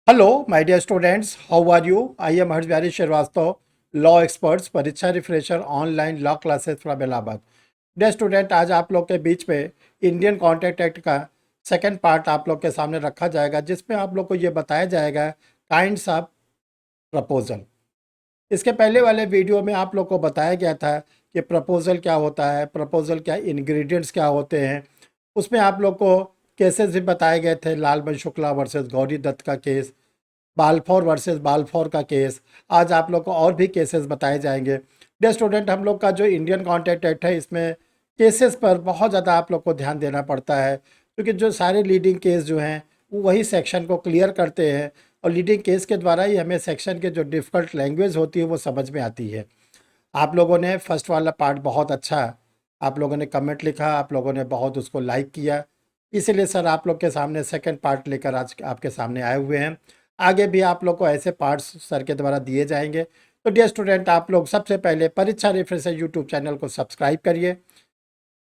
Hello, my dear students. How are you? I am Harsh Bihari Srivastava, law experts, परीक्षा refresher online law classes from Allahabad. Dear student, आज आप लोग के बीच में इंडियन कॉन्ट्रैक्ट एक्ट का सेकंड पार्ट आप लोग के सामने रखा जाएगा, जिसमें आप लोग को ये बताया जाएगा काइंड्स ऑफ प्रपोजल। इसके पहले वाले वीडियो में आप लोग को बताया गया था कि प्रपोजल क्या होता है, प्रपोजल क्या इंग्रेडिएंट्स क्या होते हैं। उसमें आप लोग को केसेस भी बताए गए थे, लालबन शुक्ला वर्सेस गौरी दत्त का केस, बालफोर वर्सेस बालफोर का केस। आज आप लोग को और भी केसेस बताए जाएंगे। डियर स्टूडेंट, हम लोग का जो इंडियन कॉन्ट्रैक्ट एक्ट है, इसमें केसेस पर बहुत ज़्यादा आप लोग को ध्यान देना पड़ता है, क्योंकि जो सारे लीडिंग केस जो हैं वो वही सेक्शन को क्लियर करते हैं, और लीडिंग केस के द्वारा ही हमें सेक्शन के जो डिफ़िकल्ट लैंग्वेज होती है वो समझ में आती है। आप लोगों ने फर्स्ट वाला पार्ट बहुत अच्छा, आप लोगों ने कमेंट लिखा, आप लोगों ने बहुत उसको लाइक किया, इसीलिए सर आप लोग के सामने सेकंड पार्ट लेकर आज आपके सामने आए हुए हैं। आगे भी आप लोग को ऐसे पार्ट्स सर के द्वारा दिए जाएंगे। तो डियर स्टूडेंट, आप लोग सबसे पहले परीक्षा रिफ्रेशर यूट्यूब चैनल को सब्सक्राइब करिए,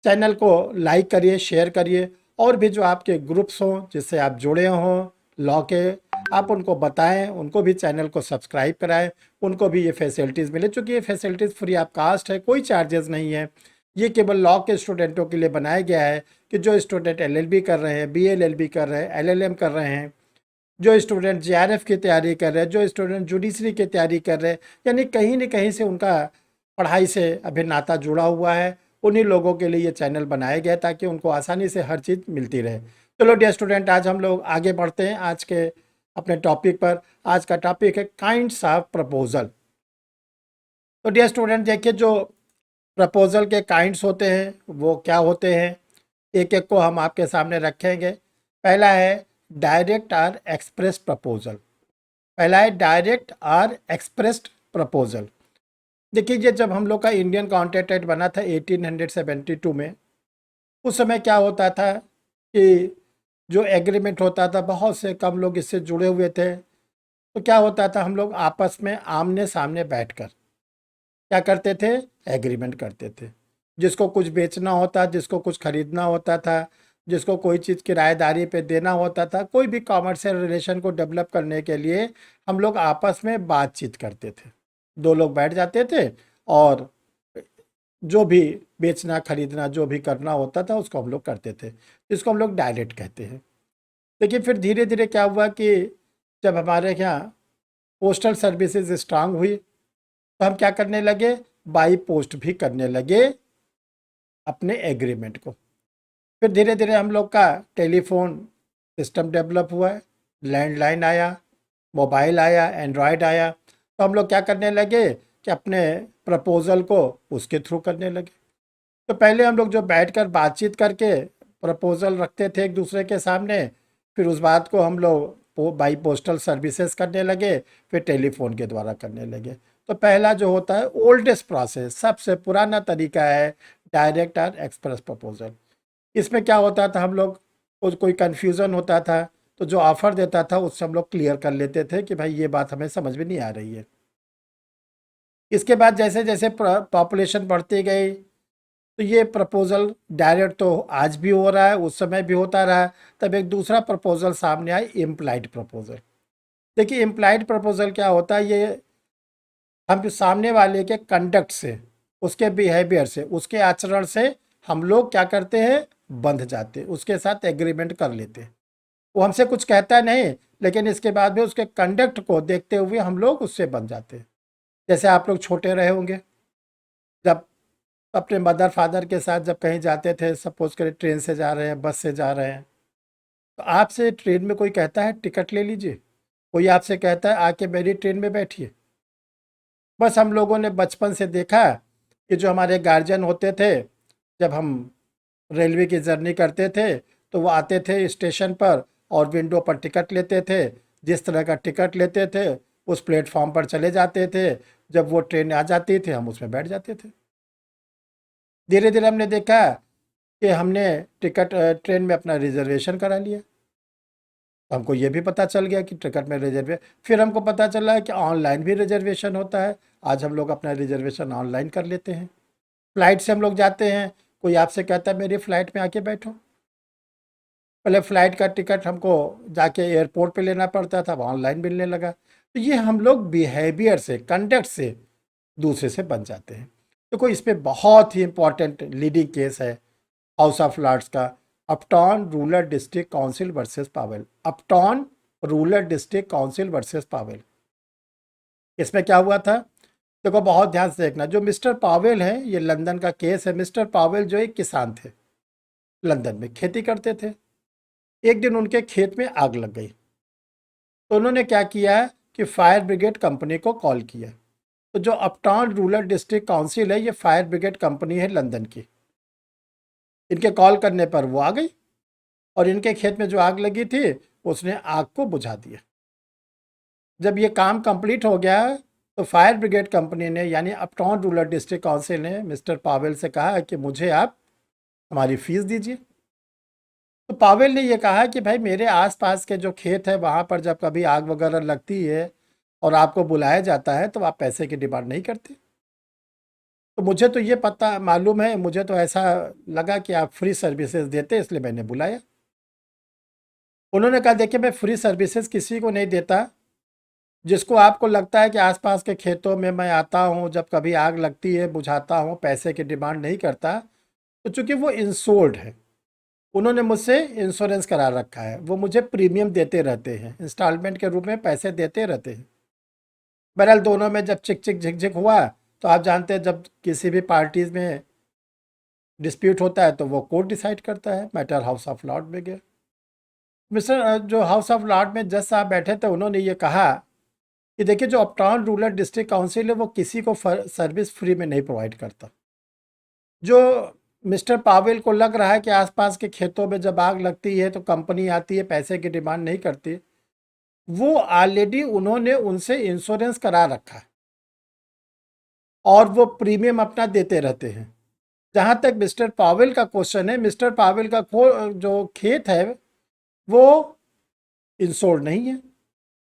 चैनल को लाइक करिए, शेयर करिए, और भी जो आपके ग्रुप्स हों जिससे आप जुड़े हों लॉ के, आप उनको बताएं, उनको भी चैनल को सब्सक्राइब कराएं, उनको भी ये फैसिलिटीज़ मिले। चूँकि ये फैसिलिटीज़ फ्री ऑफ कास्ट है, कोई चार्जेस नहीं है। ये केवल लॉ के स्टूडेंटों के लिए बनाया गया है कि जो स्टूडेंट एलएलबी कर रहे हैं, बीएलएलबी कर रहे हैं, एलएलएम कर रहे हैं, जो स्टूडेंट जेआरएफ की तैयारी कर रहे हैं, जो स्टूडेंट जुडिशरी की तैयारी कर रहे हैं, यानी कहीं न कहीं से उनका पढ़ाई से अभी नाता जुड़ा हुआ है, उन्हीं लोगों के लिए ये चैनल बनाया गया ताकि उनको आसानी से हर चीज़ मिलती रहे। चलो डियर स्टूडेंट, आज हम लोग आगे बढ़ते हैं आज के अपने टॉपिक पर। आज का टॉपिक है काइंड्स ऑफ प्रपोजल। तो डियर स्टूडेंट, देखिए, जो प्रपोजल के काइंड्स होते हैं वो क्या होते हैं, एक एक को हम आपके सामने रखेंगे। पहला है डायरेक्ट और एक्सप्रेस प्रपोजल। पहला है डायरेक्ट और एक्सप्रेस्ड प्रपोजल। देखिए, ये जब हम लोग का इंडियन कॉन्ट्रैक्ट एक्ट बना था 1872 में, उस समय क्या होता था कि जो एग्रीमेंट होता था, बहुत से कम लोग इससे जुड़े हुए थे। तो क्या होता था, हम लोग आपस में आमने सामने बैठकर क्या करते थे, एग्रीमेंट करते थे। जिसको कुछ बेचना होता, जिसको कुछ खरीदना होता था, जिसको कोई चीज़ किराएदारी पे देना होता था, कोई भी कॉमर्शियल रिलेशन को डेवलप करने के लिए हम लोग आपस में बातचीत करते थे। दो लोग बैठ जाते थे और जो भी बेचना खरीदना जो भी करना होता था उसको हम लोग करते थे, जिसको हम लोग डायरेक्ट कहते हैं। देखिए, फिर धीरे धीरे क्या हुआ कि जब हमारे यहाँ पोस्टल सर्विसेज स्ट्रांग हुई, तो हम क्या करने लगे, बाई पोस्ट भी करने लगे अपने एग्रीमेंट को। फिर धीरे धीरे हम लोग का टेलीफोन सिस्टम डेवलप हुआ है, लैंडलाइन आया, मोबाइल आया, एंड्रॉयड आया, तो हम लोग क्या करने लगे कि अपने प्रपोज़ल को उसके थ्रू करने लगे। तो पहले हम लोग जो बैठकर बातचीत करके प्रपोज़ल रखते थे एक दूसरे के सामने, फिर उस बात को हम लोग बाई पोस्टल सर्विसेज करने लगे, फिर टेलीफोन के द्वारा करने लगे। तो पहला जो होता है ओल्डेस्ट प्रोसेस, सबसे पुराना तरीका है डायरेक्ट और एक्सप्रेस प्रपोजल। इसमें क्या होता था, हम लोग को कोई कन्फ्यूज़न होता था तो जो ऑफ़र देता था उससे हम लोग क्लियर कर लेते थे कि भाई ये बात हमें समझ में नहीं आ रही है। इसके बाद जैसे जैसे पॉपुलेशन बढ़ती गई, तो ये प्रपोज़ल डायरेक्ट तो आज भी हो रहा है, उस समय भी होता रहा। तब एक दूसरा प्रपोज़ल सामने आया, इम्प्लाइड प्रपोज़ल। देखिए, इम्प्लाइड प्रपोज़ल क्या होता है, ये हम सामने वाले के कंडक्ट से, उसके बिहेवियर से, उसके आचरण से हम लोग क्या करते हैं, बंध जाते हैं, उसके साथ एग्रीमेंट कर लेते हैं। वो हमसे कुछ कहता नहीं, लेकिन इसके बाद भी उसके कंडक्ट को देखते हुए हम लोग उससे बंध जाते हैं। जैसे आप लोग छोटे रहे होंगे, जब अपने मदर फादर के साथ जब कहीं जाते थे, सपोज करें ट्रेन से जा रहे हैं, बस से जा रहे हैं, तो आपसे ट्रेन में कोई कहता है टिकट ले लीजिए, कोई आपसे कहता है आके मेरी ट्रेन में बैठिए। बस हम लोगों ने बचपन से देखा कि जो हमारे गार्जियन होते थे, जब हम रेलवे की जर्नी करते थे, तो वो आते थे स्टेशन पर और विंडो पर टिकट लेते थे। जिस तरह का टिकट लेते थे उस प्लेटफॉर्म पर चले जाते थे। जब वो ट्रेन आ जाती थी हम उसमें बैठ जाते थे। धीरे धीरे हमने देखा कि हमने टिकट ट्रेन में अपना रिजर्वेशन करा लिया। तो हमको ये भी पता चल गया कि टिकट में रिजर्वे, फिर हमको पता चला कि ऑनलाइन भी रिजर्वेशन होता है। आज हम लोग अपना रिजर्वेशन ऑनलाइन कर लेते हैं। फ्लाइट से हम लोग जाते हैं, कोई आपसे कहता है मेरी फ़्लाइट में आके बैठो, पहले फ़्लाइट का टिकट हमको जाके एयरपोर्ट पे लेना पड़ता था, अब ऑनलाइन मिलने लगा। तो ये हम लोग बिहेवियर से, कंडक्ट से दूसरे से बन जाते हैं। देखो इस पे बहुत ही इम्पोर्टेंट लीडिंग केस है हाउस ऑफ लॉर्ड्स का, Upton Rural District Council versus Powell. Upton Rural District Council versus Powell. इसमें क्या हुआ था, देखो बहुत ध्यान से देखना। जो मिस्टर पावेल है, ये लंदन का केस है। मिस्टर पावेल जो एक किसान थे, लंदन में खेती करते थे। एक दिन उनके खेत में आग लग गई, तो उन्होंने क्या किया कि फायर ब्रिगेड कंपनी को कॉल किया। तो जो अपटाउन रूरल डिस्ट्रिक्ट काउंसिल है, ये फायर ब्रिगेड कंपनी है लंदन की। इनके कॉल करने पर वो आ गई और इनके खेत में जो आग लगी थी उसने आग को बुझा दिया। जब ये काम कंप्लीट हो गया तो फायर ब्रिगेड कंपनी ने, यानी अपटाउन रूरल डिस्ट्रिक्ट काउंसिल ने मिस्टर पावेल से कहा कि मुझे आप हमारी फीस दीजिए। तो पावेल ने ये कहा कि भाई मेरे आसपास के जो खेत है वहाँ पर जब कभी आग वगैरह लगती है और आपको बुलाया जाता है तो आप पैसे की डिमांड नहीं करते। तो मुझे तो ये पता मालूम है, मुझे तो ऐसा लगा कि आप फ्री सर्विसेज देते, इसलिए मैंने बुलाया। उन्होंने कहा देखिए मैं फ्री सर्विसेज किसी को नहीं देता। जिसको आपको लगता है कि आसपास के खेतों में मैं आता हूँ, जब कभी आग लगती है बुझाता हूँ, पैसे की डिमांड नहीं करता। तो चूंकि वो इंश्योर्ड है, उन्होंने मुझसे इंश्योरेंस करा रखा है, वो मुझे प्रीमियम देते रहते हैं, इंस्टॉलमेंट के रूप में पैसे देते रहते हैं। बहरहाल दोनों में जब चिक चिक झिक झिक हुआ, तो आप जानते हैं जब किसी भी पार्टीज में डिस्प्यूट होता है तो वो कोर्ट डिसाइड करता है, मैटर हाउस ऑफ लॉर्ड में गया। मिस्टर जो हाउस ऑफ लॉर्ड में जज साहब बैठे थे, उन्होंने ये कहा कि देखिए जो अपटाउन रूरल डिस्ट्रिक्ट काउंसिल है वो किसी को सर्विस फ्री में नहीं प्रोवाइड करता। जो मिस्टर पावेल को लग रहा है कि आसपास के खेतों में जब आग लगती है तो कंपनी आती है, पैसे की डिमांड नहीं करती, वो ऑलरेडी उन्होंने उनसे इंश्योरेंस करा रखा है और वो प्रीमियम अपना देते रहते हैं। जहाँ तक मिस्टर पावेल का क्वेश्चन है, मिस्टर पावेल का जो खेत है वो इंश्योर्ड नहीं है।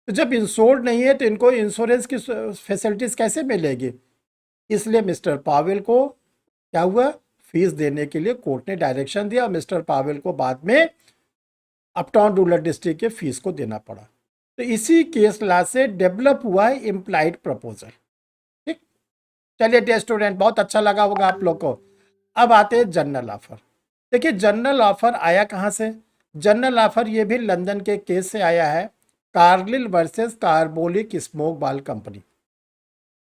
तो जब इंश्योर्ड नहीं है तो इनको इंश्योरेंस की फैसिलिटीज कैसे मिलेगी? इसलिए मिस्टर पावेल को क्या हुआ, फीस देने के लिए कोर्ट ने डायरेक्शन दिया। मिस्टर पावेल को बाद में अपटाउन रूरल डिस्ट्रिक्ट के फीस को देना पड़ा। तो इसी केस लॉ से डेवलप हुआ है इम्प्लाइड प्रपोजल। ठीक, चलिए डियर स्टूडेंट, बहुत अच्छा लगा होगा आप लोग को। अब आते हैं जनरल ऑफर। देखिए जनरल ऑफर आया कहाँ से? जनरल ऑफर ये भी लंदन के केस से आया है, कार्लिल वर्सेस कार्बोलिक स्मोक बाल कंपनी।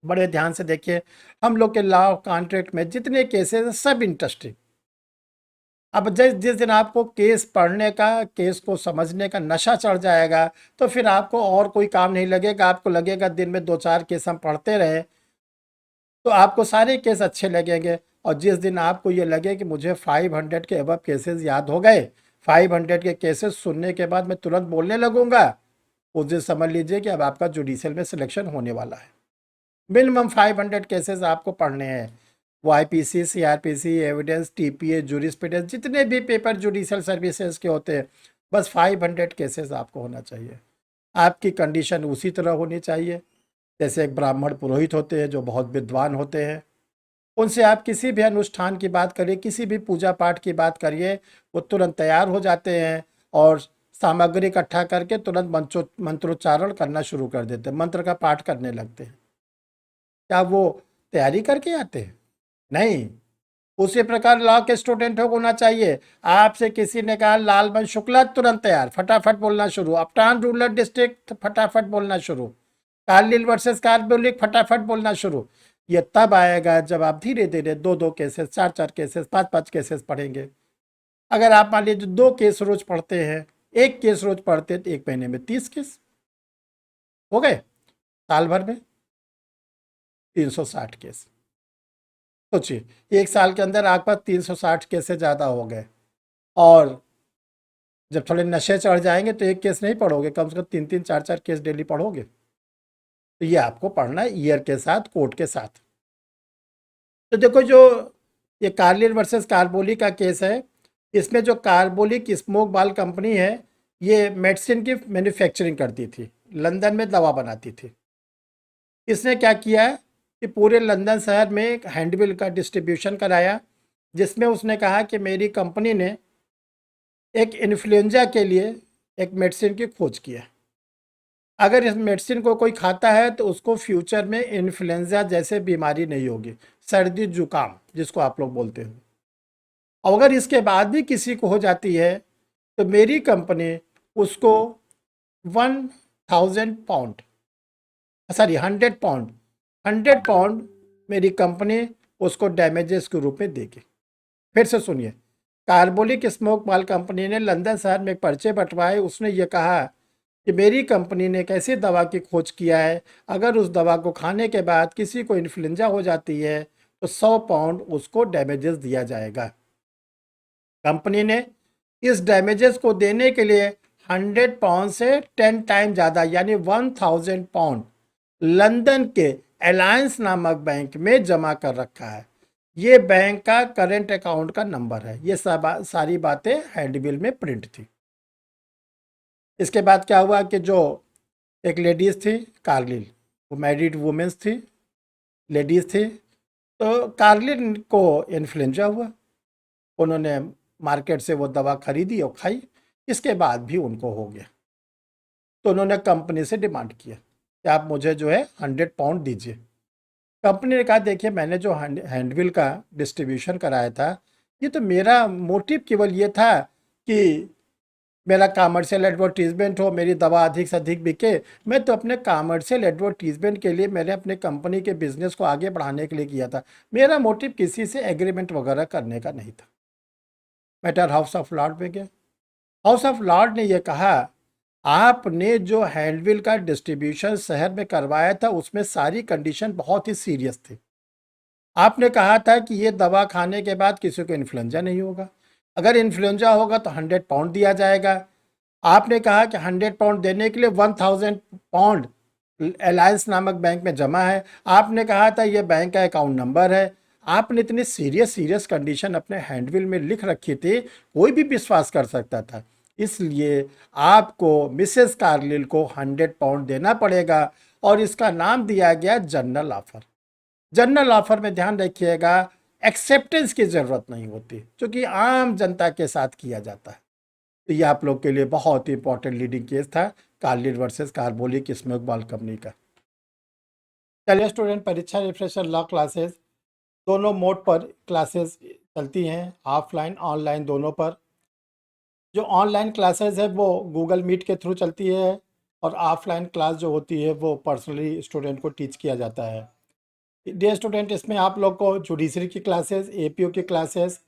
बड़े ध्यान से देखिए, हम लोग के लॉ कॉन्ट्रैक्ट में जितने केसेस हैं सब इंटरेस्टिंग। अब जिस जिस दिन आपको केस पढ़ने का, केस को समझने का नशा चढ़ जाएगा, तो फिर आपको और कोई काम नहीं लगेगा। आपको लगेगा दिन में 2-4 केस हम पढ़ते रहे तो आपको सारे केस अच्छे लगेंगे। और जिस दिन आपको ये लगे कि मुझे 500 के अबव केसेस याद हो गए, 500 के केसेस सुनने के बाद मैं तुरंत बोलने लगूंगा, उस दिन समझ लीजिए कि अब आपका जुडिशियल में सिलेक्शन होने वाला है। मिनिमम 500 केसेस आपको पढ़ने हैं। वो IPC, CrPC, evidence, TPA, jurisprudence, जितने भी पेपर जुडिशियल सर्विसेज के होते हैं, बस 500 केसेस आपको होना चाहिए। आपकी कंडीशन उसी तरह होनी चाहिए जैसे एक ब्राह्मण पुरोहित होते हैं जो बहुत विद्वान होते हैं। उनसे आप किसी भी अनुष्ठान की बात करिए, किसी भी पूजा पाठ की बात करिए, वो तुरंत तैयार हो जाते हैं और सामग्री इकट्ठा करके तुरंत मंत्रोच्चारण करना शुरू कर देते हैं, मंत्र का पाठ करने लगते हैं। क्या वो तैयारी करके आते हैं? नहीं। उसी प्रकार लॉ के स्टूडेंट को होना चाहिए। आपसे किसी ने कहा लालबन शुक्ला, तुरंत तैयार, फटाफट बोलना शुरू। अपटाउन रूरल डिस्ट्रिक्ट, फटाफट बोलना शुरू। कार्लिल वर्सेस कार्बोलिक, फटाफट बोलना शुरू। ये तब आएगा जब आप धीरे धीरे 2-2 केसेस, 4-4 केसेस, 5-5 केसेस पढ़ेंगे। अगर आप मान लीजिए 2 केस रोज पढ़ते हैं, 1 केस रोज पढ़ते हैं, तो 1 महीने में 30 केस हो गए, साल भर में 360 केस। सोचिए 1 साल के अंदर आपके पास 360 केस से ज़्यादा हो गए। और जब थोड़े नशे चढ़ जाएंगे तो 1 केस नहीं पढ़ोगे, कम से कम 3-3, 4-4 केस डेली पढ़ोगे। तो ये आपको पढ़ना है ईयर के साथ, कोर्ट के साथ। तो देखो जो ये कार्लिल वर्सेस कार्बोली का केस है, इसमें जो कार्बोलिक स्मोक बाल कंपनी है, ये मेडिसिन की मैन्युफैक्चरिंग करती थी, लंदन में दवा बनाती थी। इसने क्या किया है कि पूरे लंदन शहर में एक हैंडबिल का डिस्ट्रीब्यूशन कराया, जिसमें उसने कहा कि मेरी कंपनी ने एक इन्फ्लुएंजा के लिए एक मेडिसिन की खोज किया। अगर इस मेडिसिन को कोई खाता है तो उसको फ्यूचर में इन्फ्लुएंजा जैसे बीमारी नहीं होगी, सर्दी जुकाम जिसको आप लोग बोलते हो। और अगर इसके बाद भी किसी को हो जाती है तो मेरी कंपनी उसको 1000 पाउंड, सॉरी 100 पाउंड, 100 पाउंड मेरी कंपनी उसको डैमेजेस के रूप में देगी। फिर से सुनिए, कार्बोलिक स्मोक माल कंपनी ने लंदन शहर में एक पर्चे बंटवाए। उसने ये कहा कि मेरी कंपनी ने एक ऐसी दवा की खोज किया है, अगर उस दवा को खाने के बाद किसी को इन्फ्लुएंजा हो जाती है तो 100 पाउंड उसको डैमेजेस दिया जाएगा। कंपनी ने इस डैमेजेस को देने के लिए 100 पाउंड से 10 टाइम ज़्यादा यानी 1000 पाउंड लंदन के अलायंस नामक बैंक में जमा कर रखा है। ये बैंक का करंट अकाउंट का नंबर है। ये सारी बातें हैंडबिल में प्रिंट थी। इसके बाद क्या हुआ कि जो एक लेडीज़ थी कार्लिन, वो मैरिड वुमेन्स थी, लेडीज़ थी, तो कार्लिन को इन्फ्लुएंजा हुआ। उन्होंने मार्केट से वो दवा खरीदी और खाई। इसके बाद भी उनको हो गया तो उन्होंने कंपनी से डिमांड किया कि आप मुझे जो है 100 पाउंड दीजिए। कंपनी ने कहा देखिए, मैंने जो हैंडबिल का डिस्ट्रीब्यूशन कराया था, ये तो मेरा मोटिव केवल ये था कि मेरा कॉमर्शियल एडवर्टीजमेंट हो, मेरी दवा अधिक से अधिक बिके। मैं तो अपने कॉमर्शियल एडवर्टीजमेंट के लिए, मैंने अपने कंपनी के बिजनेस को आगे बढ़ाने के लिए किया था। मेरा मोटिव किसी से एग्रीमेंट वगैरह करने का नहीं था। मैटर हाउस ऑफ लॉर्ड में गया। हाउस ऑफ लॉर्ड ने यह कहा, आपने जो हैंडबिल का डिस्ट्रीब्यूशन शहर में करवाया था उसमें सारी कंडीशन बहुत ही सीरियस थी। आपने कहा था कि ये दवा खाने के बाद किसी को इन्फ्लुएंजा नहीं होगा, अगर इन्फ्लुएंजा होगा तो 100 पाउंड दिया जाएगा। आपने कहा कि 100 पाउंड देने के लिए 1000 पाउंड अलायंस नामक बैंक में जमा है। आपने कहा था ये बैंक का अकाउंट नंबर है। आपने इतनी सीरियस कंडीशन अपने हैंडबिल में लिख रखी थी, कोई भी विश्वास कर सकता था। इसलिए आपको मिसेस कार्लिल को 100 पाउंड देना पड़ेगा और इसका नाम दिया गया जनरल ऑफर। जनरल ऑफर में ध्यान रखिएगा, एक्सेप्टेंस की ज़रूरत नहीं होती, क्योंकि आम जनता के साथ किया जाता है। तो ये आप लोग के लिए बहुत ही इंपॉर्टेंट लीडिंग केस था, कार्लिन वर्सेस कार्बोलिक स्मोक बाल कंपनी का। चलिए स्टूडेंट, परीक्षा रिफ्रेशर लॉ क्लासेस दोनों मोड पर क्लासेस चलती हैं, ऑफलाइन ऑनलाइन दोनों पर। जो ऑनलाइन क्लासेस है वो गूगल मीट के थ्रू चलती है और ऑफलाइन क्लास जो होती है वो पर्सनली स्टूडेंट को टीच किया जाता है। डियर स्टूडेंट, इसमें आप लोग को जुडिशरी की क्लासेस, एपीओ की क्लासेस,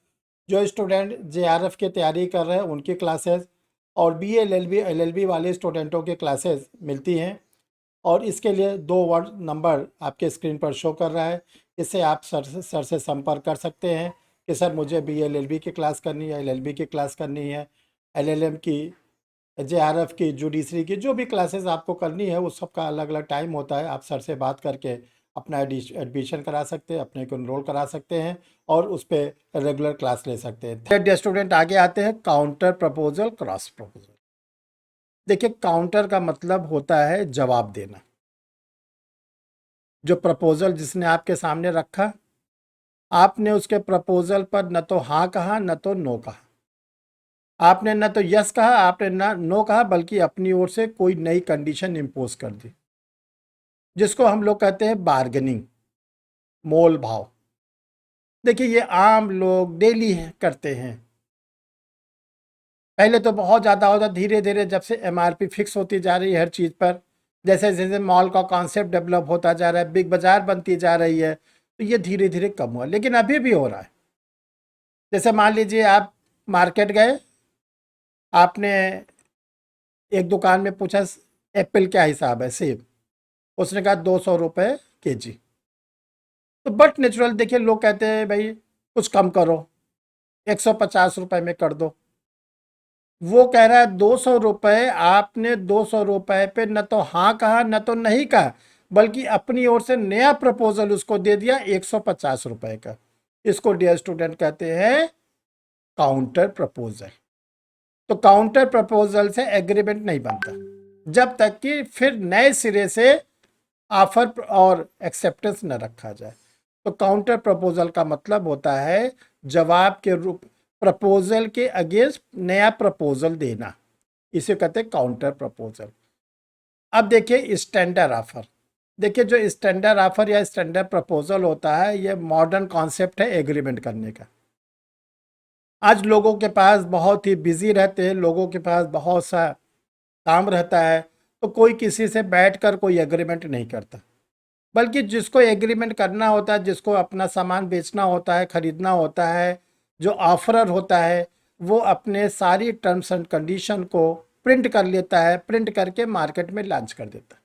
जो स्टूडेंट जेआरएफ की तैयारी कर रहे हैं उनकी क्लासेस और बीए एलएलबी वाले स्टूडेंटों की क्लासेस मिलती हैं। और इसके लिए 2 नंबर आपके स्क्रीन पर शो कर रहा है, इससे आप सर से संपर्क कर सकते हैं कि सर मुझे बीए एलएलबी की क्लास करनी है, एलएलबी की क्लास करनी है, एलएलएम की, जेआरएफ की, जुडिशरी की, जो भी क्लासेस आपको करनी है उस सब का अलग अलग टाइम होता है। आप सर से बात करके अपना एडमिशन करा सकते हैं, अपने को इनरोल करा सकते हैं और उस पर रेगुलर क्लास ले सकते हैं। थर्ड स्टूडेंट आगे आते हैं काउंटर प्रपोजल, क्रॉस प्रपोजल। देखिए, काउंटर का मतलब होता है जवाब देना। जो प्रपोजल जिसने आपके सामने रखा, आपने उसके प्रपोजल पर न तो हाँ कहा न तो नो कहा, आपने न तो यस कहा, आपने ना नो कहा, बल्कि अपनी ओर से कोई नई कंडीशन इम्पोज कर दी, जिसको हम लोग कहते हैं बार्गेनिंग, मोल भाव। देखिए, ये आम लोग डेली करते हैं। पहले तो बहुत ज़्यादा होता, धीरे धीरे जब से एमआरपी फिक्स होती जा रही है हर चीज़ पर, जैसे जैसे मॉल का कॉन्सेप्ट डेवलप होता जा रहा है, बिग बाजार बनती जा रही है, तो ये धीरे धीरे कम हुआ, लेकिन अभी भी हो रहा है। जैसे मान लीजिए आप मार्केट गए, आपने एक दुकान में पूछा एप्पल क्या हिसाब है, सेब, उसने कहा 200 रुपये केजी। तो बट नेचुरल, देखिए लोग कहते हैं भाई कुछ कम करो, 150 रुपये में कर दो। वो कह रहा है 200 रुपये। आपने 200 रुपये पे न तो हाँ कहा न तो नहीं कहा, बल्कि अपनी ओर से नया प्रपोजल उसको दे दिया 150 रुपये का। इसको डियर स्टूडेंट कहते हैं काउंटर प्रपोजल। तो काउंटर प्रपोजल से एग्रीमेंट नहीं बनता जब तक कि फिर नए सिरे से ऑफर और एक्सेप्टेंस न रखा जाए। तो काउंटर प्रपोजल का मतलब होता है जवाब के रूप, प्रपोजल के अगेंस्ट नया प्रपोजल देना, इसे कहते हैं काउंटर प्रपोजल। अब देखिए स्टैंडर्ड ऑफर। देखिए जो स्टैंडर्ड ऑफर या स्टैंडर्ड प्रपोजल होता है, ये मॉडर्न कॉन्सेप्ट है एग्रीमेंट करने का। आज लोगों के पास बहुत ही बिजी रहते हैं, लोगों के पास बहुत सा काम रहता है, तो कोई किसी से बैठकर कोई एग्रीमेंट नहीं करता, बल्कि जिसको एग्रीमेंट करना होता है, जिसको अपना सामान बेचना होता है, खरीदना होता है, जो ऑफरर होता है, वो अपने सारी टर्म्स एंड कंडीशन को प्रिंट कर लेता है, प्रिंट करके मार्केट में लॉन्च कर देता है।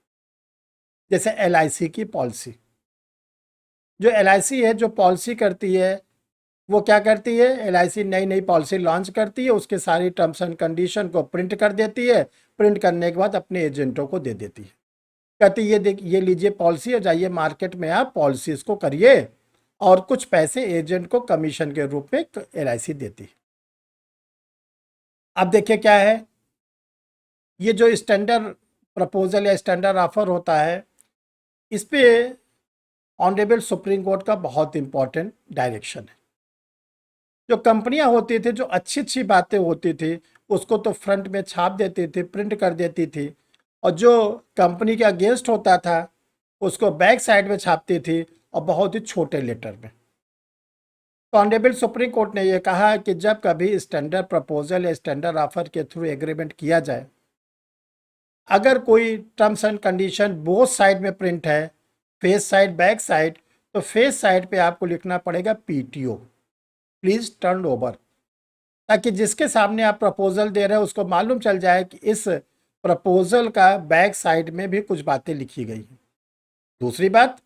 जैसे एलआईसी की पॉलिसी, जो एलआईसी है जो पॉलिसी करती है, वो क्या करती है, एलआईसी नई नई पॉलिसी लॉन्च करती है, उसके सारी टर्म्स एंड कंडीशन को प्रिंट कर देती है, प्रिंट करने के बाद अपने एजेंटों को दे देती है, कहती है ये लीजिए पॉलिसी है, जाइए मार्केट में आप पॉलिसी इसको करिए, और कुछ पैसे एजेंट को कमीशन के रूप में एलआईसी देती है। अब देखिए क्या है, ये जो स्टैंडर्ड प्रपोजल या स्टैंडर्ड ऑफर होता है, इस पे ऑनरेबल सुप्रीम कोर्ट का बहुत इंपॉर्टेंट डायरेक्शन है। जो कंपनियां होती थी, जो अच्छी अच्छी बातें होती थी, उसको तो फ्रंट में छाप देती थी, प्रिंट कर देती थी, और जो कंपनी के अगेंस्ट होता था उसको बैक साइड में छापती थी, और बहुत ही छोटे लेटर में। तो ऑनरेबल सुप्रीम कोर्ट ने यह कहा कि जब कभी स्टैंडर्ड प्रपोजल या स्टैंडर्ड ऑफर के थ्रू एग्रीमेंट किया जाए, अगर कोई terms and condition both side में प्रिंट है, फेस साइड बैक साइड, तो फेस साइड पे आपको लिखना पड़ेगा पीटीओ, प्लीज टर्न ओवर, ताकि जिसके सामने आप प्रपोजल दे रहे हैं उसको मालूम चल जाए कि इस प्रपोजल का बैक साइड में भी कुछ बातें लिखी गई हैं। दूसरी बात,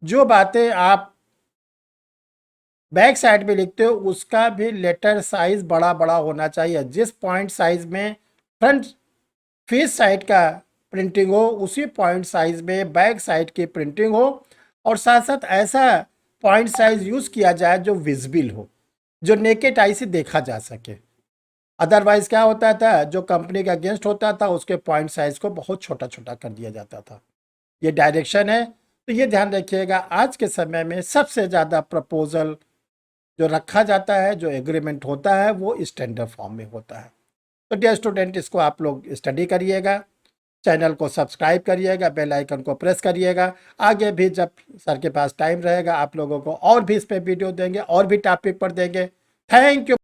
जो बातें आप बैक साइड में लिखते हो उसका भी लेटर साइज बड़ा बड़ा होना चाहिए। जिस पॉइंट साइज में फ्रंट फेस साइड का प्रिंटिंग हो, उसी पॉइंट साइज में बैक साइड की प्रिंटिंग हो, और साथ साथ ऐसा पॉइंट साइज यूज़ किया जाए जो विजिबल हो, जो नेकेड आई से देखा जा सके। अदरवाइज क्या होता था, जो कंपनी के अगेंस्ट होता था उसके पॉइंट साइज को बहुत छोटा छोटा कर दिया जाता था। ये डायरेक्शन है, तो ये ध्यान रखिएगा। आज के समय में सबसे ज़्यादा प्रपोजल जो रखा जाता है, जो एग्रीमेंट होता है, वो स्टैंडर्ड फॉर्म में होता है। तो डियर स्टूडेंट, इसको आप लोग स्टडी करिएगा, चैनल को सब्सक्राइब करिएगा, बेल आइकन को प्रेस करिएगा। आगे भी जब सर के पास टाइम रहेगा आप लोगों को और भी इस पे वीडियो देंगे, और भी टॉपिक पर देंगे। Thank you.